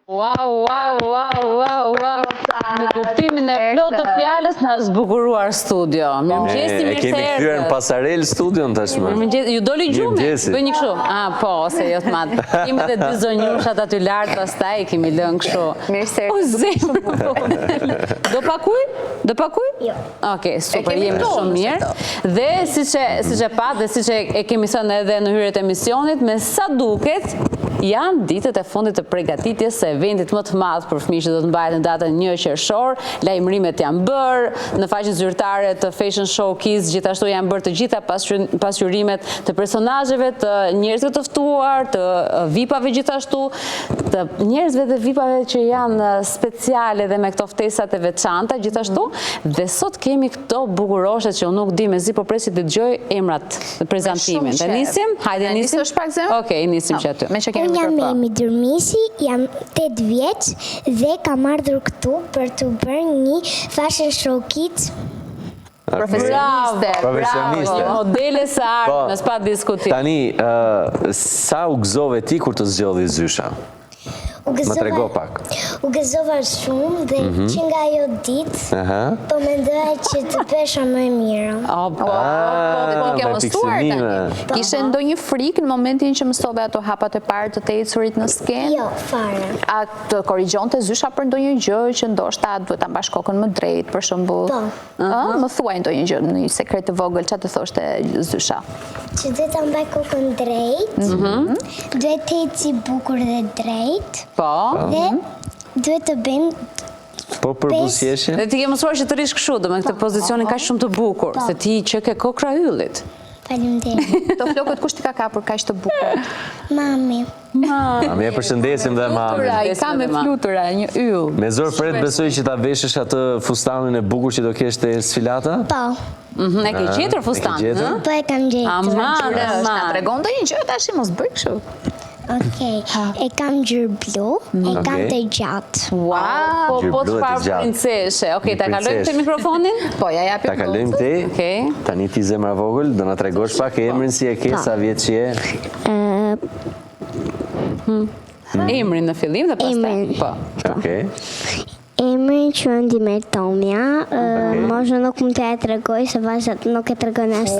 Wow. Në kuptimin e plot të fjalës na zbukuruar studio. Mirëmëngjes, mirë se erdhët. Kemi kthyer në pasarel studion tashmë. Mirëmëngjes, ju doli gjumi? Bëj një kështu. Po, ose jo të madh. Kemi edhe dy zonjushat aty lart, pastaj kemi lënë kështu. Mirë se erdhët. Do pakuj? Jo. Okej, super, jemi shumë mirë. Dhe siç e pat dhe siç e kemi thënë edhe në hyrjet e emisionit, me sa duket janë ditët e fundit të përgatitjes së eventit më të madh për fëmijë që do të mbahet në datën 1 qershor. Lajmërimet janë bërë në faqen zyrtare të Fashion Show Kids, gjithashtu janë bërë të gjitha pasqyrimet të personazheve, të njerëzve të ftuar, të VIP-ave gjithashtu, të njerëzve dhe VIP-ave që janë speciale dhe me këto ftesat e veçanta gjithashtu. Dhe sot kemi këto bukuroshe që unë nuk di mezi, po presi të dëgjoj emrat të prezantimin. Të nisim? Hajde nisim. Okej, nisim që aty. Unë jam Emi Durmisi, jam 8 vjeç dhe kam ardhur këtu për të bërë një Fashion Show Kids. Profesioniste. Modele së ardhmes, pa diskutim. Tani, sa u gëzove ti kur të zgjodhi Zysha? Më trego pak. U gëzova shumë dhe që nga ajo ditë, po mendoja që të pesha më mirë. Ke mësuar tani. Kishe ndonjë frikë në momentin që mësove ato hapat e parë të të ecurit në skenë? Jo, fare. A të korrigjonte Zysha për ndonjë gjë që ndoshta duhet ta mbash kokën më drejt, për shembull? Po. Më thuaj ndonjë gjë, një sekret të vogël, çfarë të thoshte Zysha? Që duhet ta mbaj kokën drejt, duhet të eci bukur dhe drejt. Po. Dhe duhet të bëjmë Po për buzëqeshje? Dhe ti ke mësuar që të rish kështu, do me këtë pozicionin kaq shumë të bukur, se ti që ke kokra yllit. Faleminderit. Këto flokët kush t'i ka kapur kaq të bukur? Mami. Mami, e përshëndesim dhe mami. I ka me flutura, një yll. Me zor pret besoj që ta veshësh atë fustanin e bukur që do kesh te sfilata? Po. E ke gjetur fustanin, ëh? Po e kam gjetur. Na tregon ndonjë gjë tash, mos bëj kështu. Okej, e kam gjyrë blu, e kam të gjatë. Wow, po të parë princeshe. Okej, ta kalojmë të mikrofonin? Po, ja japim. Ta kalojmë ti. Okej. Tani ti zemra vogël, do na tregosh pak emrin si e ke, sa vjeç je? Emrin në fillim dhe pastaj. Po. Okej. Emrin quhen Dimertomja, moshën nuk më të e tregoj, se vazhat nuk e tregon as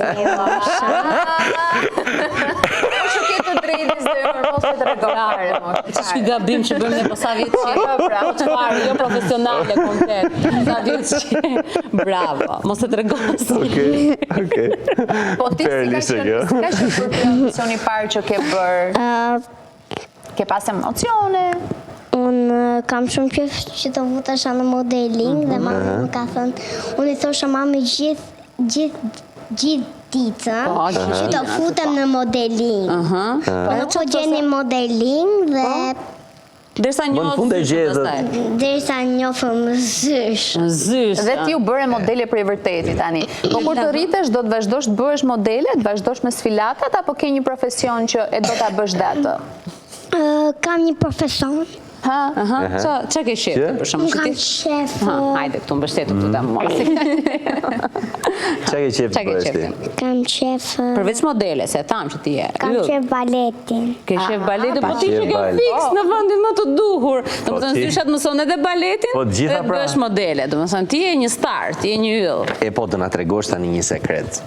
Që gabim që bëjmë ne po sa vjetë që jo profesionale komplet. Sa vjetë që bravo, mos e tregos. Okej. Po ti si ka që për emisioni parë që ke bërë? Ke pas emocione? Unë kam shumë qef që të vutasha në modeling dhe mami më ka thënë, unë i thosha mami gjithë ditën që të futem në modeling. Po nuk po gjeni modeling dhe derisa njohëm Zysh. Dhe ti u bëre modele për i vërteti tani. Po kur të rritesh, do të vazhdosh të bëhesh modele, të vazhdosh me sfilatat, apo ke një profesion që e do ta bësh dhe atë? Kam një profesion. Që ke shqefë, për shumë? Unë kam shqefë. Hajde, këtu mbështetu këtu da më. Që ke qefë për eshti? Kam qefë... Përveç modele, se tham që ti e. Kam qefë baletin. Ke qefë baletin, po ti që ke fix në vëndin më të duhur. Do më thënë, Zyshat mëson edhe baletin, dhe bësh modele. Do më thënë, ti e një star, ti e një yll. E po, do nga tregosh tani një sekret.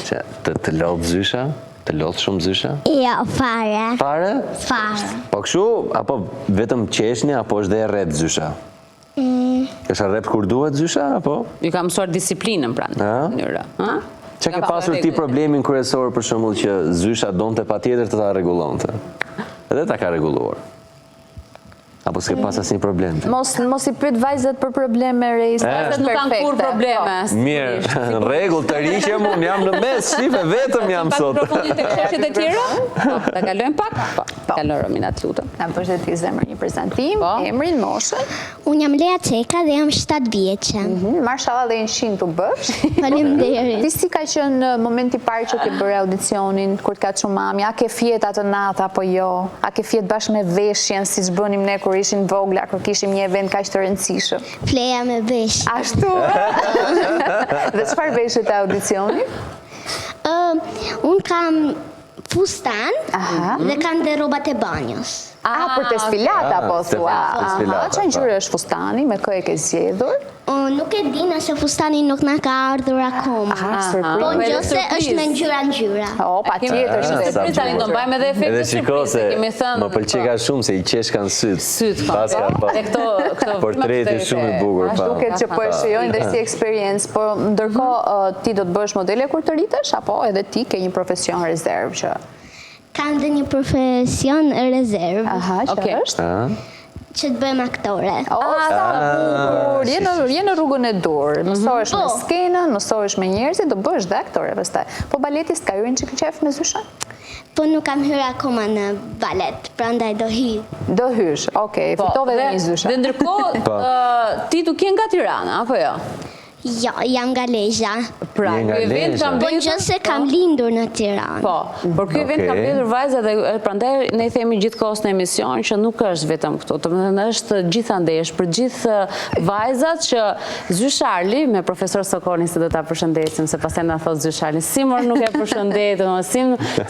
Që të lodhë Zysha? Të lodhë shumë Zysha? Jo, fare. Fare? Fare. Po kështu, apo vetëm qeshni, apo është dhe e rreth Zysha? Është rreth kur duhet Zysha, apo? Ju ka mësuar disiplinën pranë. Që ke pasur ti problemin kryesor për shembull që Zysha donte patjetër të ta rregullonte? Edhe ta ka rregulluar. Apo s'ke pas asnjë problem? Mos i pyet vajzat për probleme rejse. Vajzat nuk kanë kur probleme. Mirë, në rregull, të riqem, unë jam në mes, shife, vetëm jam sot. Pak mikrofonin të kështet e tjera? Ta kalojmë pak? Po, kaloj Romina, të lutem. Na bësh dhe ti zemër një prezantim, emrin, moshën. Unë jam Lea Ceka dhe jam 7 vjeçe. Marshallah dhe 100 të bësh. Faleminderit. Ti si ka qenë momenti parë që ke bërë audicionin, kur të ka çu mami, a ke fjet atë natë apo jo? A ke fjet bashkë me veshjen, siç bënim ne kur ishin vogla, kur kishim një event kaq të rëndësishëm? Fleja me vesh. Ashtu. Dhe çfarë veshët e audicionit? Unë kam fustan dhe kam dhe robat e banjos. Për të sfilata, po thua. Që ngjyrë është fustani, me kë e ke zgjedhur? Nuk e di nëse fustani nuk na ka ardhur akoma. Po nëse është me ngjyra. O, patjetër është. Tani do mbajmë edhe efektin surprizë, kemi thënë. Më pëlqej ka shumë se i qesh kanë syt. Syt kanë. Këto portreti shumë i bukur. Ashtu duket që po e shijojnë dhe si eksperiencë, po ndërkohë ti do të bësh modele kur të rritesh apo edhe ti ke një profesion rezervë që Kam dhe një profesion rezervë. që është? Që të bëjmë aktore. Sa bukur, je në rrugën e dur, mësohesh me skenën, mësohesh me njerëzit, do bësh dhe aktore pastaj. Po baleti s'ka hyrë që qef me Zysha? Po nuk kam hyrë akoma në balet, prandaj do hy. Do hysh, okej, fitove dhe një Zysha. Dhe ndërkohë, ti tu ke nga Tirana, apo jo? Jo, jam nga Lezhë. Pra, ky event kam Po vjedhur. nëse kam lindur në Tiranë. Po, por ky event kam vjedhur vajza dhe prandaj ne themi gjithkohës në emision që nuk është vetëm këtu, domethënë është gjithandej, është për gjithë vajzat që Zysharli me profesor Sokolin se do ta përshëndesim se pastaj na thot Zysharli, Simor nuk e përshëndet,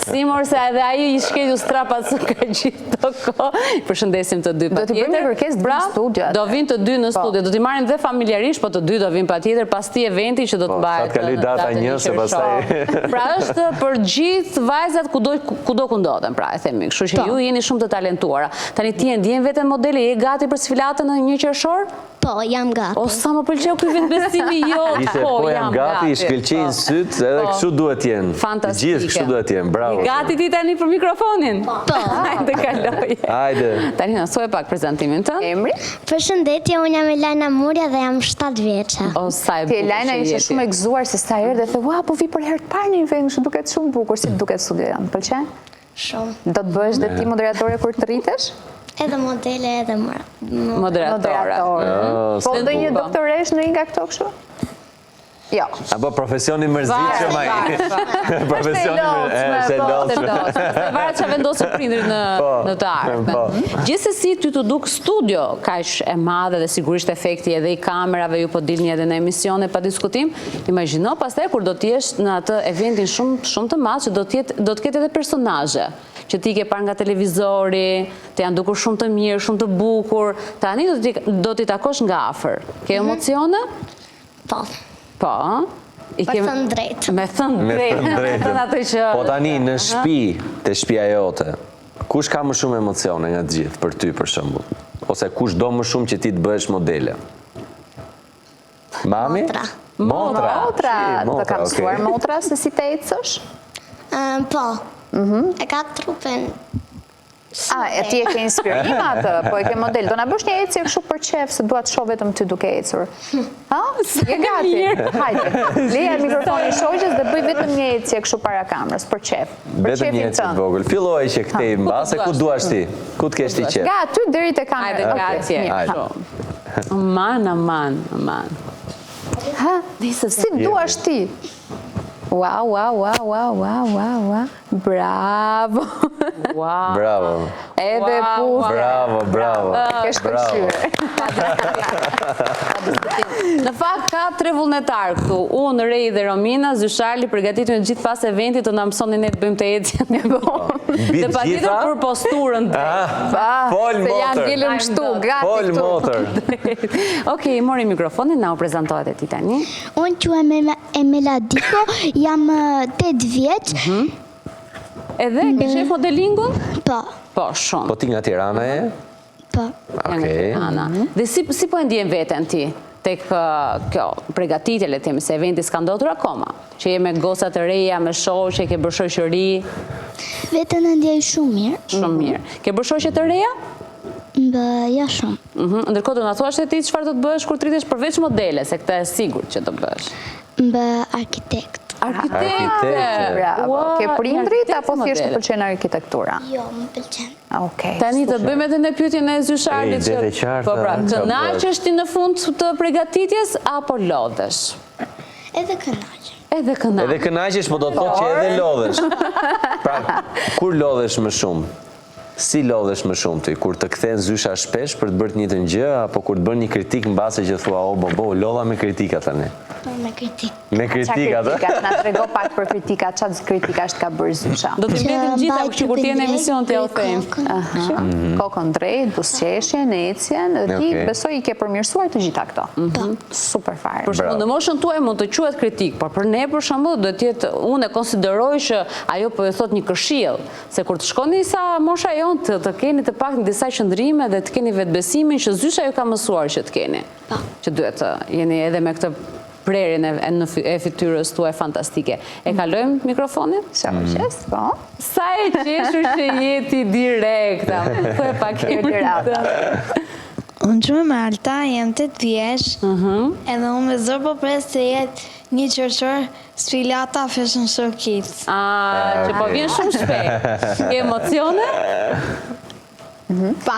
Simor se edhe ai i shkëlqy strapat ka gjithë të kohë. Përshëndesim të dy patjetër. Do të bëjmë kërkesë në studio. Do vinë të dy në studio, do t'i marrim dhe familjarisht, po të dy do vinë patjetër pas ti eventi që do të bëhet. Sa të kaloj data një se pastaj. Pra është për gjithë vajzat kudo ku ndodhen, pra e themi, kështu që ju jeni shumë të talentuara. Tani ti e ndjen veten modele, je gati për sfilatën në 1 qershor? Po, jam gati. O sa më pëlqeu ky vend besimi jot. Po jam gati, i shkëlqejnë syt, edhe kështu duhet jenë. Fantastike. Gjithë kështu duhet jenë. Bravo. Gati ti tani për mikrofonin? Po. Hajde kaloj. Hajde. Tani na thuaj pak prezantimin tënd. Emri? Përshëndetje, unë jam Elajna Murja dhe jam 7 vjeçë. O sa e Ti bukur. Elajna ishe shumë e gëzuar se sa herë dhe the, "Ua, po vi për herë të parë në një vend, kështu duket shumë bukur." Si duket studio janë? Pëlqen? Shumë. Do të bëhesh dhe ti moderatore kur të rritesh? Edhe modele, edhe Moderatore. Po do një doktoresh në një nga këto kështu? Jo. Apo profesioni mërzitshëm ai. Profesioni është lodhshëm. Varet çfarë vendosin prindrit në të ardhmen. Gjithsesi ty të duk studio kaq e madhe dhe sigurisht efekti edhe i kamerave, ju po dilni edhe në emisione pa diskutim. Imagjino pastaj kur do të jesh në atë eventin shumë të madh që do të ketë edhe personazhe që ti ke parë nga televizori, të janë dukur shumë të mirë, shumë të bukur. Tani do t'i takosh nga afër. Ke emocione? Po. Po. Me thënë drejtë. Me thënë drejtë. Po tani në shtëpi, te shtëpia jote, kush ka më shumë emocione nga të gjithë për ty për shembull? Ose kush do më shumë që ti të bëhesh modele? Mami? Motra. Motra. Të ka mësuar motra se si të ecësh? Po. E ka trupen. E ti e ke inspirim atë, po e ke model. Do na bësh një ecje kështu për qef, se dua të shoh vetëm ty duke ecur. Je gati? Hajde. Leja mikrofonin shoqës dhe bëj vetëm një ecje kështu para kamerës për qef. Vetëm një ecje të vogël. Filloj që këtej mbase ku duash ti? Ku të kesh ti qef? Nga aty deri te kamera. Hajde, gati. Aman. Ha? Si duash ti? Wow. Bravo. Bravo. Edhe puth. Bravo. Kesh përshyrë. Në fakt ka 3 vullnetar këtu. Unë, Rej dhe Romina, Zysharli përgatitur në gjithë pas eventit të na mësonin ne të bëjmë të ecjen e vonë. Dhe patjetër për posturën. Fol Se janë motor. dilëm kështu, gati Fol këtu. motor. Okej, mori mikrofonin, na u prezantohet e ti tani. Unë quhem Emela Diko, jam 8 vjeç. Edhe ke shef modelingun? Po. Po, shumë. Po ti nga Tirana e? Po. Okej. Dhe si po e ndjen veten ti tek kjo përgatitje, le të themi, se eventi s'ka ndodhur akoma, që je me goca të reja, me shoqe, ke bërë shoqëri, Veten e ndjej shumë mirë. shumë mirë. Ke bërë shoqe të reja? Ja shumë. Ndërkohë do na thuash ti çfarë do të bësh kur të rritesh përveç modele, se këtë e sigurt që do bësh. Arkitekt. Arkitekte. Bravo. Ke prindrit apo thjesht të pëlqen arkitektura? Jo, më pëlqen. Okej. Tani të bëjmë edhe në pyetjen e Zysharlit Ej, deri qartë, po pra, çfarë kënaqesh ti në fund të përgatitjes apo lodhesh? Edhe kënaqem. Edhe kënaqesh. Edhe kënaqesh, po do të thotë që edhe lodhesh. Pra, kur lodhesh më shumë? Si lodhesh më shumë ti, kur të kthen zysha shpesh për të bërë të njëjtën gjë, apo kur të bën një kritik mbase që thua, o bo, lodha me kritika tani? Me kritik. Me kritika, të? Na trego pak për kritika, çfarë kritika është ka bërë zysha? Do të mbledhim gjitha kështu kur ti në emision të them. Kokën drejt, buzëqeshjen, ecjen, ti besoj i ke përmirësuar të gjitha këto. Super fare. Për shembull, në moshën tuaj mund të quhet kritik, por për ne për shembull do të jetë, unë e konsideroj që ajo po e thot një këshill, se kur të shkoni sa mosha jonë të keni të paktën disa qëndrime dhe të keni vetbesimin që zysha ju ka mësuar që të keni. Që duhet të jeni edhe me këtë prerjen e fytyrës tuaj fantastike. E kalojmë mikrofonin? Qes, po. Sa e qeshur që jeti direkta. Po e pak e dirata. Unë që me Alta jem 8 vjeç, edhe unë me zërë po pres të jetë një qërqër sfilata fashion showcase. Që po vjen shumë shpejt. Ke emocione?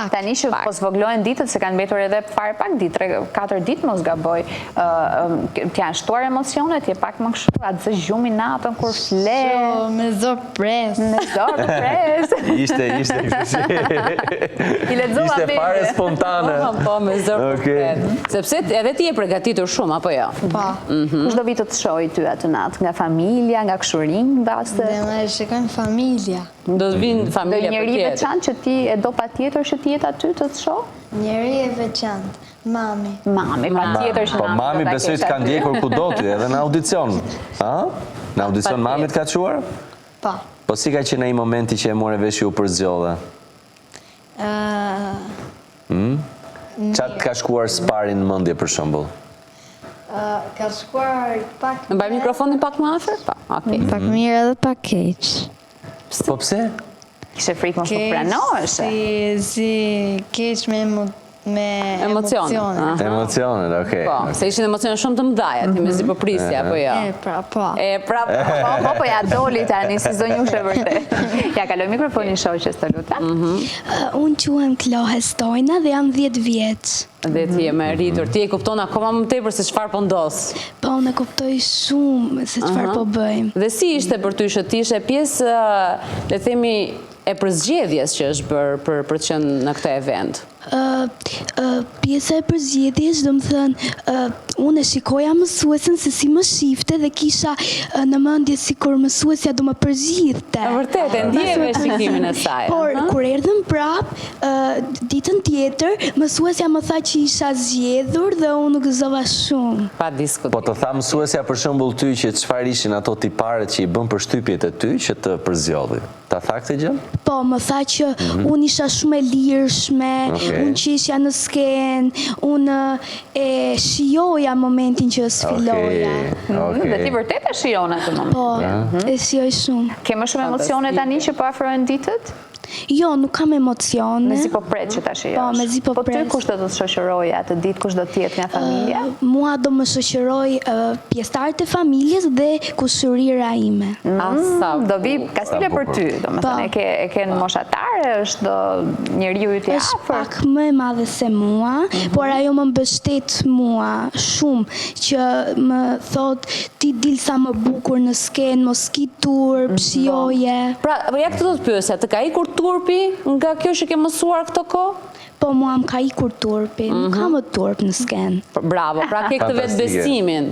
Tani që po zvoglohen ditët, se kanë mbetur edhe fare pak ditë, 4 ditë mos gaboj, t'ja shtuar emocionet, je pak më kështu, atë zë gjumi natën kur fle. Me zërë pres. Me zërë pres. Ishte I lexova Ishte fare spontane. Po, me zërë pres. Sepse edhe ti je përgatitur shumë, apo jo? Po. Kush do vitë të shoj ty atë natë? Nga familja, nga këshurin, baste? Dhe me shikojnë familja. Do të vinë familja për Njëri tjetë. veçantë që ti e do pa tjetër që ti jetë aty të shoh? Njëri e veçantë, mami. Mami, pa tjetër që Po mami besoj të ka ndjekur kudo ti, edhe në audicion. Në audicion mami të ka quar? Po. Po si ka qenë ai momenti që e more vesh ju për zgjodhe? Qatë ka shkuar spari në mendje për shembull? Ka shkuar pak... Në baj mikrofonin pak më afër? Po, okej. Pak mirë edhe pak keq. Po pse? Kishe frikë mos të pranohesh. Si keq me Emocione. Emocionet, okej. Po, se ishin emocione shumë të mëdhaja, ti me zi po prisja, apo jo? Po, ja doli tani, si zonjushe vërtet. Ja, kaloj mikrofonin shoqes të lutem. Unë quhem Klohe Stojna dhe jam 10 vjeç. Dhe ti e me rritur, ti e kupton akoma më tepër se çfarë po ndos. Po, unë e kuptoj shumë se çfarë po bëjmë. Dhe si ishte për ty që ti ishe pjesë, le themi, e përzgjedhjes që është bërë për të qenë në këtë event? Pjesa e përzgjedhjes, do më thënë, unë e shikoja mësuesen se si më shifte dhe kisha në mendje si kur mësuesja do më përzgjidhte. Vërtet, e ndjeve shikimin e saj. Por, kur erdhëm prap, ditën tjetër, mësuesja më tha që isha zgjedhur dhe unë gëzova shumë. Pa diskutim. Po të tha mësuesja për shembull ty që çfarë ishin ato tiparet që i bën përshtypjet e ty që të përzgjodhi? Ta tha këtë gjë? Po, më tha që unë isha shumë e lirshme, unë që isha në skenë, unë e shijoja momentin që sfiloja. Dhe ti vërtet e shijon atë moment. Po, e shijoj shumë. Ke më shumë emocione tani që po afrohen ditët? Jo, nuk kam emocione. Mezi po pret që ta shijosh. Po, mezi po pret. Po ty kush do të shoqërojë atë ditë, kush do të jetë nga familja? Mua do më shoqëroj pjesëtarët e familjes dhe kushërira ime. Do vi kastile për ty, do më thënë, e ke në moshatare, është do njeriu i të Është afërt? pak më e madhe se mua, por ajo më mbështet mua shumë, që më thot ti dil sa më bukur në skenë, mos ki turp, shijoje. Pra, ja këtë do të pyesja, të ka ikur turpi nga kjo që ke mësuar këto kohë? Po, mua më ka ikur turpi, nuk ka më turp në skenë. Bravo, pra ke këtë vetë besimin,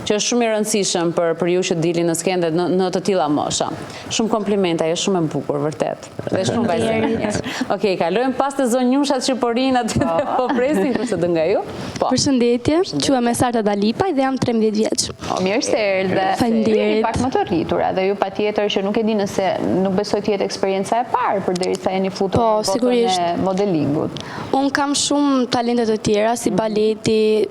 që është shumë i rëndësishëm për ju që dili në skenë dhe në të tilla mosha. Shumë komplimenta, jo shumë e bukur, vërtet. Dhe shumë vajzë. Okej, kalojmë pas të zonjushat që po rinë aty dhe po presin, kurse dë nga ju. Përshëndetje, quhem Sarta Dalipaj dhe jam 13 vjeç. Mirë se erdhe. Faleminderit. Pak më të rritura dhe ju patjetër që nuk e di nëse nuk besoj të jetë eksperjenca e parë përderisa jeni futur në botën e modelingut. Unë kam shumë talente të tjera, si baleti,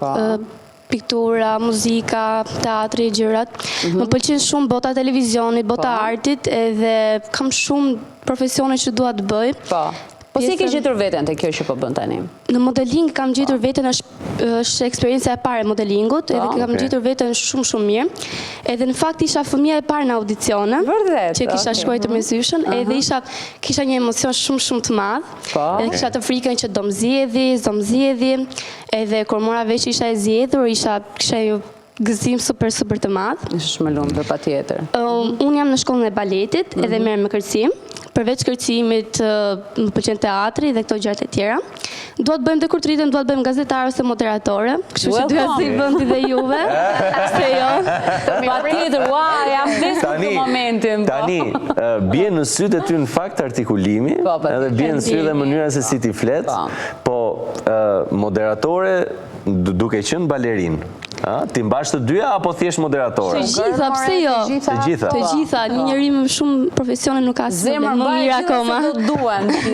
piktura, muzika, teatri, gjërat. Më pëlqen shumë bota televizionit, bota artit, edhe kam shumë profesione që dua të bëj. Po si ke gjetur veten te kjo që po bën tani? Në modeling kam gjetur veten, është eksperjenca e parë e modelingut, edhe kam gjetur veten shumë mirë. Edhe në fakt isha fëmija e parë në audicione, që kisha shkuar të me zyshën, edhe kisha një emocion shumë të madh. Edhe kisha të frikën që do më zgjedhi, edhe kur mora vesh isha e zgjedhur, kisha një gëzim super të madh. Ishte shumë e lumtur patjetër. Unë jam në shkollën e baletit, edhe merrem me kërcim. përveç kërcimit, më pëlqen teatri dhe këto gjërat e tjera. Dua të bëjmë dhe kur të rritem, dua të bëjmë gazetare ose moderatore, kështu që duhet si vendi dhe juve. Se jo. Patjetër, jam flisur në momentin. Tani, bie në sytë e ty në fakt artikulimi, edhe bie në sytë dhe mënyra se si ti flet, po moderatore duke qenë balerin. Ti mbash të dyja apo thjesht moderatore? Të gjitha, pse jo? Të gjitha. Të gjitha, një njeri me shumë profesione nuk ka zemër më mirë akoma.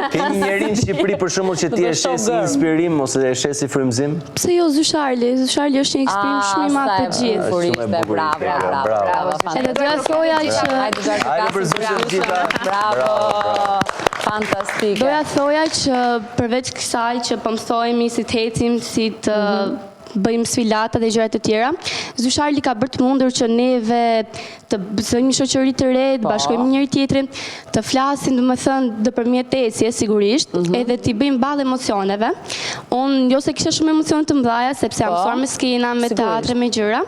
Ke një njeri në Shqipëri për shembull që ti e shes si inspirim ose e shes si frymëzim? Pse jo Zysharli? Zysharli është një eksprim shumë i madh të gjithë. Bravo. Edhe doja thoja që Hajde për Zyshin të gjitha. Bravo. Fantastike. Doja thoja që përveç kësaj që po mësohemi si të ecim, si të bëjmë sfilata dhe gjërat e tjera, Zysharli ka bërë të mundur që neve të bëjmë një shoqëri të re, të bashkojmë njëri tjetrin, të flasim, domethënë nëpërmjet ecjes sigurisht, edhe t'i bëjmë ballë emocioneve. Unë jo se kisha shumë emocione të mëdha, sepse jam mësuar me skena, me teatr, me gjëra,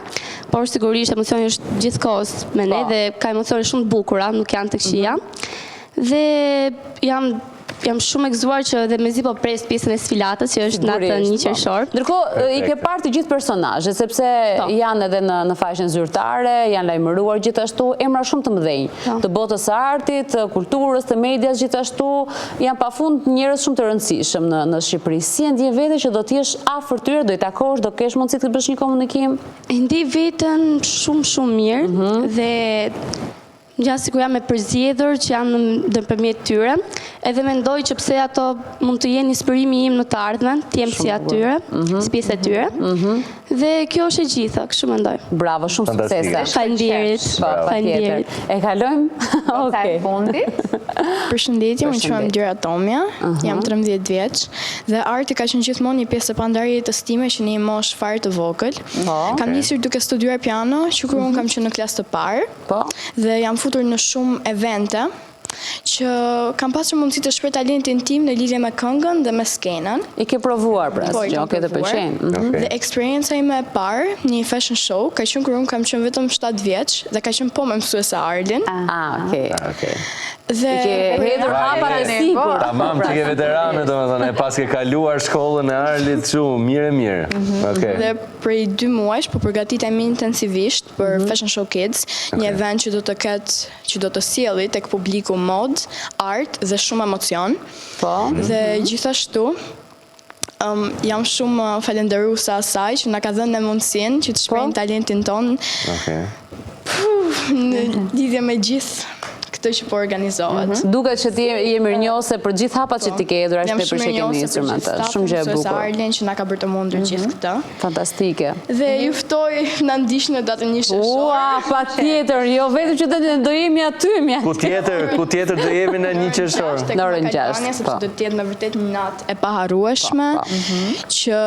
por sigurisht emocioni është gjithkohës me ne dhe ka emocione shumë të bukura, nuk janë të këqija. Dhe jam shumë e gëzuar që edhe mezi po pres pjesën e sfilatës që është natë 1 qershor. Ndërkohë i ke parë të gjithë personazhet, sepse janë edhe në faqen zyrtare, janë lajmëruar gjithashtu emra shumë të mëdhenj, të botës së artit, të kulturës, të medias gjithashtu, janë pafund njerëz shumë të rëndësishëm në Shqipëri. Si e ndjen veten që do të jesh afër tyre, do i takosh, do kesh mundësi të bësh një komunikim? E ndij veten shumë mirë dhe gjasë sikur jam e përzgjedhur që jam nëpërmjet tyre, edhe mendoj që pse ato mund të jenë inspirimi im në të ardhmen, të jem si atyre, si pjesë e tyre. Dhe kjo është e gjitha, kështu mendoj. Bravo, shumë suksese. Faleminderit. E kalojmë? Okej. Fundit. Përshëndetje, unë quhem Dyra Tomja, jam 13 vjeç dhe arti ka qenë gjithmonë një pjesë e pandarjet të time që në një moshë fare të vogël. Kam nisur duke studiuar piano, që kur unë kam qenë në klasë të parë dhe jam futur në shumë evente që kam pasur mundësi të shpreh talentin tim në lidhje me këngën dhe me skenën. I ke provuar pra, që të pëlqen. Dhe eksperienca ime e parë, një fashion show, ka qenë kur unë kam qenë vetëm 7 vjeç dhe ka qenë po me mësuese Arlin. Okej. Dhe ke hedhur hapat e sigurt. Tamam, ti ke veterane, domethënë, pas ke kaluar shkollën e Arlit shumë mirë. Dhe prej 2 muajsh po përgatitemi intensivisht për Fashion Show Kids, një event që do të ketë, që do të sjellë tek publiku mod, art dhe shumë emocion. Dhe gjithashtu jam shumë falënderuese asaj që na ka dhënë mundësinë që të shprehim talentin ton. Në lidhje me gjithë këtë që po organizohet. Duket që ti je mirënjohëse për gjithë hapat që ti ke hedhur ashtu për që kemi instrumentet. Shumë gjë e bukur. Jam Arlen që na ka bërë të mundur gjithë këtë. Fantastike. Dhe ju ftoj na ndiqni në datën 1 qershor. Patjetër, jo vetëm që do jemi aty. Ku tjetër do jemi në 1 qershor? Në orën 6. Sepse do të jetë me vërtet një natë e paharrueshme që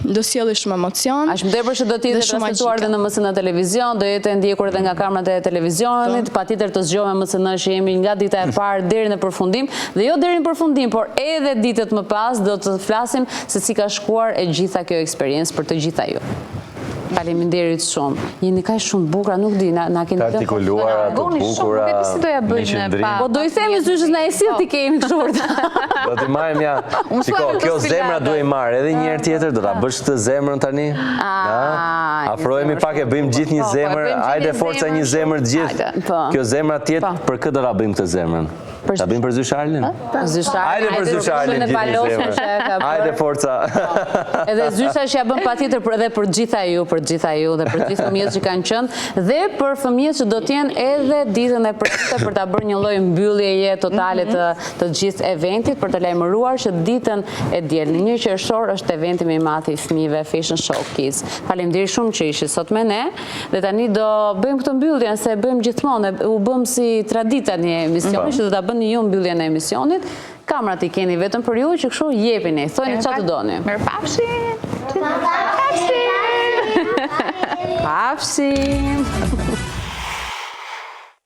do sjellë shumë emocion. Aq më tepër që do të jetë transmetuar edhe në MSN televizion, do jetë ndjekur edhe nga kamerat e televizionit, patjetër të zgjohemi MSN që jemi nga dita e parë deri në përfundim, dhe jo deri në përfundim, por edhe ditët më pas do të flasim se si ka shkuar e gjitha kjo eksperiencë për të gjitha ju. Faleminderit shumë. Jeni kaq shumë bukura, nuk di, na keni të artikuluara, të bukura. Si do ja bëjmë pa. Po do i themi Zyshës na e sill ti kemi kështu. Do t'i marrim ja. Shiko, kjo zemra do i marr edhe një herë tjetër, do ta bësh këtë zemrën tani? Afrohemi pak e bëjmë gjithë një zemër, hajde forca një zemër të gjithë. Kjo zemra tjetër, për këtë do ta bëjmë këtë zemrën. Ta bëjmë për Zysharlin? Hajde për Zysharlin gjithë një zemër. Hajde forca. Edhe Zysha që ja bën patjetër edhe për gjitha ju dhe për gjithë fëmijët që kanë qenë dhe për fëmijët që do të jenë edhe ditën e premte për ta bërë një lloj mbylljeje totale të gjithë eventit, për të lajmëruar që ditën e diel në 1 qershor është eventi më i madh i fëmijëve Fashion Show Kids. Faleminderit shumë që ishit sot me ne dhe tani do bëjmë këtë mbyllje se bëjmë gjithmonë, u bëm si tradita një emisioni që do ta bëni ju mbylljen e emisionit. Kamerat i keni vetëm për ju, që kështu jepini, thoni çfarë të doni. Mirëpafshim. Pafshim.